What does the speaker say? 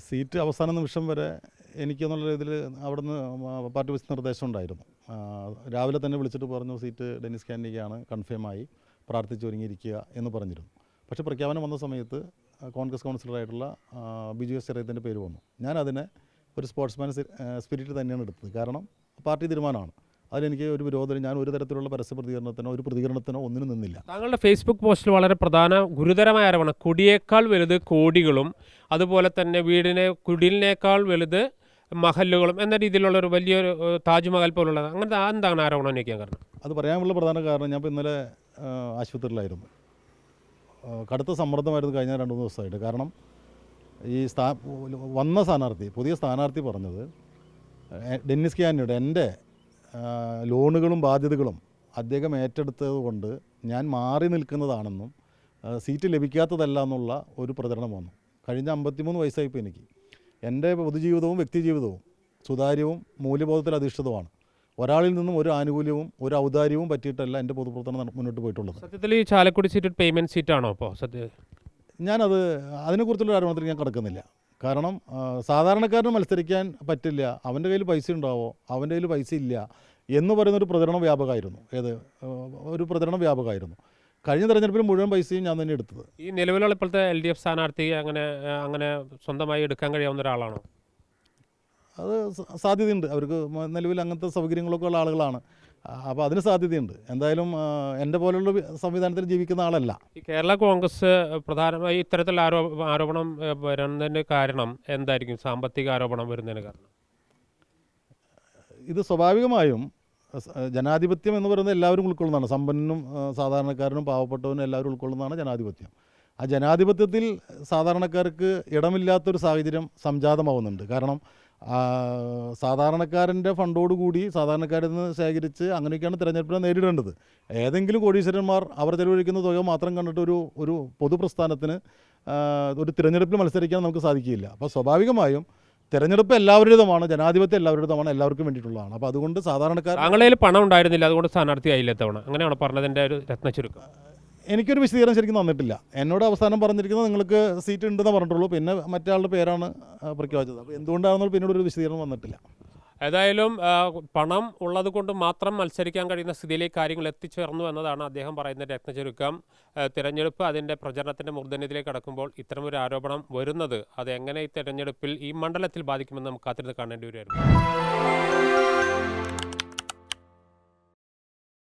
Seat അവസാന നിമിഷം വരെ എനിക്കെന്നുള്ള രീതിയിൽ അവിടുന്ന് പാർട്ടി ബസ് നിർദ്ദേശം ഉണ്ടായിരുന്നു. രാവിലെ തന്നെ വിളിച്ചിട്ട് പറഞ്ഞു സീറ്റ് ഡെന്നിസ് കാൻഡിക്കാണ്, കൺഫേമായി, പ്രാർത്ഥിച്ചൊരുങ്ങിയിരിക്കുക എന്ന് പറഞ്ഞിരുന്നു. പക്ഷേ പ്രഖ്യാപനം വന്ന സമയത്ത് കോൺഗ്രസ് കൗൺസിലറായിട്ടുള്ള ബിജു എസ് ചെറിയത്തിൻ്റെ പേര് വന്നു. ഞാനതിനെ ഒരു സ്പോർട്സ്മാൻ സ്പിരിറ്റ് തന്നെയാണ് എടുത്തത്. കാരണം പാർട്ടി തീരുമാനമാണ്. അതിലെനിക്ക് ഒരു വിരോധം, ഞാൻ ഒരു തരത്തിലുള്ള പരസ്യ പ്രതികരണത്തിനോ ഒന്നിനും നിന്നില്ല. താങ്കളുടെ ഫേസ്ബുക്ക് പോസ്റ്റിൽ വളരെ ഗുരുതരമായ ആരോപണം, കുടിയേക്കാൾ വലുത് കോടികളും അതുപോലെ തന്നെ കുടിലിനേക്കാൾ വലുത് മഹല്ലുകളും എന്ന രീതിയിലുള്ള ഒരു വലിയൊരു താജ്മഹൽ പോലുള്ള അങ്ങനത്തെ എന്താണ് ആരോപണം ഉന്നയിക്കാൻ കാരണം? അത് പറയാനുള്ള പ്രധാന കാരണം, ഞാൻ ഇപ്പോൾ ഇന്നലെ ആശുപത്രിയിലായിരുന്നു. കടുത്ത സമ്മർദ്ദമായിരുന്നു കഴിഞ്ഞ 2-3 ദിവസമായിട്ട്. കാരണം ഈ വന്ന സ്ഥാനാർത്ഥി, പുതിയ സ്ഥാനാർത്ഥി പറഞ്ഞത് ഡെന്നിസ് കാൻഡിയുടെ എൻ്റെ ലോണുകളും ബാധ്യതകളും അദ്ദേഹം ഏറ്റെടുത്തത് കൊണ്ട് ഞാൻ മാറി നിൽക്കുന്നതാണെന്നും സീറ്റ് ലഭിക്കാത്തതല്ല എന്നുള്ള ഒരു പ്രചരണം വന്നു. കഴിഞ്ഞ 53 വയസ്സായിപ്പോൾ എനിക്ക്. എൻ്റെ പൊതുജീവിതവും വ്യക്തിജീവിതവും സുതാര്യവും മൂല്യബോധത്തിൽ അധിഷ്ഠിതമാണ്. ഒരാളിൽ നിന്നും ഒരു ആനുകൂല്യവും ഒരു ഔദാര്യവും പറ്റിയിട്ടല്ല എൻ്റെ പൊതുപ്രവർത്തനം മുന്നോട്ട് പോയിട്ടുള്ളത്. സത്യത്തിൽ ഈ ചാലക്കുടി സീറ്റ് പേയ്മെൻറ്റ് സീറ്റാണോ ഇപ്പോൾ ഞാനത് അതിനെക്കുറിച്ചുള്ള ആരോപണത്തിൽ ഞാൻ കിടക്കുന്നില്ല. കാരണം സാധാരണക്കാരന് മത്സരിക്കാൻ പറ്റില്ല, അവൻ്റെ കയ്യിൽ പൈസ ഉണ്ടാവോ, അവൻ്റെ കയ്യിൽ പൈസ ഇല്ല എന്ന് പറയുന്നൊരു പ്രചരണം വ്യാപകമായിരുന്നു. ഒരു പ്രചരണം വ്യാപകമായിരുന്നു. കഴിഞ്ഞ തെരഞ്ഞെടുപ്പിൽ മുഴുവൻ പൈസയും ഞാൻ തന്നെ എടുത്തത്. ഈ നിലവിലുള്ള ഇപ്പോഴത്തെ LDF സ്ഥാനാർത്ഥി അങ്ങനെ സ്വന്തമായി എടുക്കാൻ കഴിയാവുന്ന ഒരാളാണോ? അത് സാധ്യതയുണ്ട്. അവർക്ക് നിലവിൽ അങ്ങനത്തെ സൗകര്യങ്ങളൊക്കെ ഉള്ള ആളുകളാണ്. അപ്പോൾ അതിന് സാധ്യതയുണ്ട്. എന്തായാലും എൻ്റെ പോലുള്ള സംവിധാനത്തിൽ ജീവിക്കുന്ന ആളല്ല. ഈ കേരള കോൺഗ്രസ് പ്രധാനമായി ഇത്തരത്തിലുള്ള ആരോപണം വരുന്നതിന് കാരണം എന്തായിരിക്കും? സാമ്പത്തിക ആരോപണം വരുന്നതിന് കാരണം ഇത് സ്വാഭാവികമായും ജനാധിപത്യം എന്ന് പറയുന്നത് എല്ലാവരും ഉൾക്കൊള്ളുന്നതാണ്. സമ്പന്നനും സാധാരണക്കാരനും പാവപ്പെട്ടവനും എല്ലാവരും ഉൾക്കൊള്ളുന്നതാണ് ജനാധിപത്യം. ആ ജനാധിപത്യത്തിൽ സാധാരണക്കാർക്ക് ഇടമില്ലാത്തൊരു സാഹചര്യം സംജാതമാവുന്നുണ്ട്. കാരണം സാധാരണക്കാരൻ്റെ ഫണ്ടോടുകൂടി സാധാരണക്കാരിൽ നിന്ന് ശേഖരിച്ച് അങ്ങനെയൊക്കെയാണ് തിരഞ്ഞെടുപ്പിനെ നേരിടേണ്ടത്. ഏതെങ്കിലും കോടീശ്വരന്മാർ അവർ ചെലവഴിക്കുന്ന തുക മാത്രം കണ്ടിട്ട് ഒരു പൊതുപ്രസ്ഥാനത്തിന് ഒരു തിരഞ്ഞെടുപ്പിൽ മത്സരിക്കാൻ നമുക്ക് സാധിക്കില്ല. അപ്പോൾ സ്വാഭാവികമായും തിരഞ്ഞെടുപ്പ് എല്ലാവരുടേതുമാണ്, ജനാധിപത്യം എല്ലാവരുടേതുമാണ്, എല്ലാവർക്കും വേണ്ടിയിട്ടുള്ളതാണ്. അപ്പോൾ അതുകൊണ്ട് സാധാരണക്കാർ താങ്കളുടെ പണം ഉണ്ടായിരുന്നില്ല, അതുകൊണ്ട് സ്ഥാനാർത്ഥി ആയില്ല തവണ, അങ്ങനെയാണ് പറഞ്ഞതിൻ്റെ ഒരു രത്നച്ചുരുക്കം. എനിക്കൊരു വിശദീകരണം ശരിക്കും തന്നിട്ടില്ല. എന്നോട് അവസാനം പറഞ്ഞിരിക്കുന്നത് നിങ്ങൾക്ക് സീറ്റ് ഉണ്ടെന്ന് പറഞ്ഞിട്ടുള്ളൂ, പിന്നെ മറ്റേ ആളുടെ പേരാണ് പ്രഖ്യാപിച്ചത്. അപ്പോൾ എന്തുകൊണ്ടാണെന്നുള്ള പിന്നീട് ഒരു വിശദീകരണം വന്നിട്ടില്ല. ഏതായാലും പണം ഉള്ളത് കൊണ്ട് മാത്രം മത്സരിക്കാൻ കഴിയുന്ന സ്ഥിതിയിലേക്ക് കാര്യങ്ങൾ എത്തിച്ചേർന്നു എന്നതാണ് അദ്ദേഹം പറയുന്ന രത്നചുരുക്കം. തിരഞ്ഞെടുപ്പ് അതിൻ്റെ പ്രചരണത്തിൻ്റെ മൂർധന്യത്തിലേക്ക് കടക്കുമ്പോൾ ഇത്തരമൊരു ആരോപണം വരുന്നത് അത് എങ്ങനെ ഈ തിരഞ്ഞെടുപ്പിൽ ഈ മണ്ഡലത്തിൽ ബാധിക്കുമെന്ന് നമുക്ക് കാത്തിരുന്ന് കാണേണ്ടി വരുമായിരുന്നു.